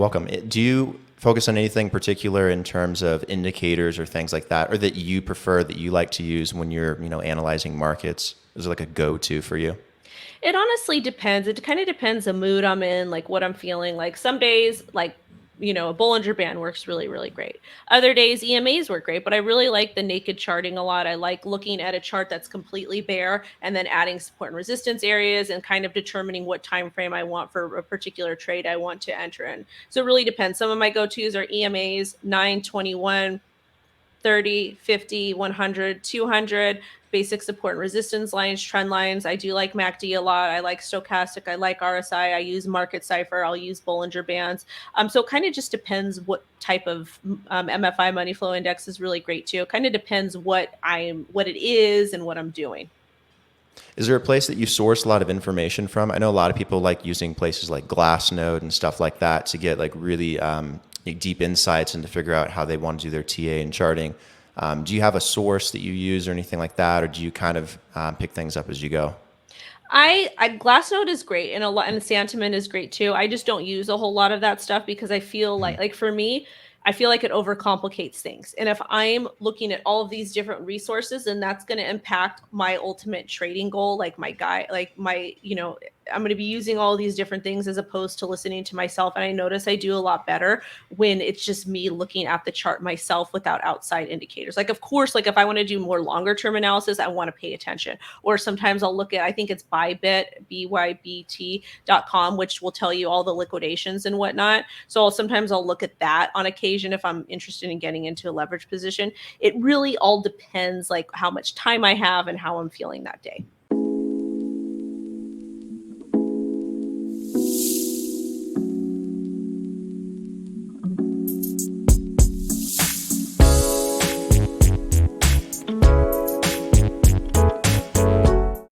Welcome. Do you focus on anything particular in terms of indicators or things like that, or that you prefer, that you like to use when you're, analyzing markets? Is it like a go-to for you? It honestly depends. It kind of depends the mood I'm in, like what I'm feeling. Like some days, like, a Bollinger Band works really, really great. Other days, EMAs work great, but I really like the naked charting a lot. I like looking at a chart that's completely bare and then adding support and resistance areas and kind of determining what time frame I want for a particular trade I want to enter in. So it really depends. Some of my go-tos are EMAs, 9, 21. 30, 50, 100, 200, basic support and resistance lines, trend lines. I do like MACD a lot. I like stochastic. I like RSI. I use market cipher. I'll use Bollinger Bands. So it kind of just depends what type of MFI money flow index is really great too. It kind of depends what it is and what I'm doing. Is there a place that you source a lot of information from? I know a lot of people like using places like Glassnode and stuff like that to get like really deep insights and to figure out how they want to do their TA and charting. Do you have a source that you use or anything like that, or do you kind of pick things up as you go? I Glassnode is great and a lot, and Santiment is great too. I just don't use a whole lot of that stuff because I feel Mhm. like for me, I feel like it overcomplicates things. And if I'm looking at all of these different resources, then that's going to impact my ultimate trading goal, like my guy, like my, I'm going to be using all these different things as opposed to listening to myself. And I notice I do a lot better when it's just me looking at the chart myself without outside indicators. Like, of course, like if I want to do more longer term analysis, I want to pay attention. Or sometimes I'll look at, I think it's Bybit, BYBT.com, which will tell you all the liquidations and whatnot. So sometimes I'll look at that on occasion if I'm interested in getting into a leverage position. It really all depends like how much time I have and how I'm feeling that day.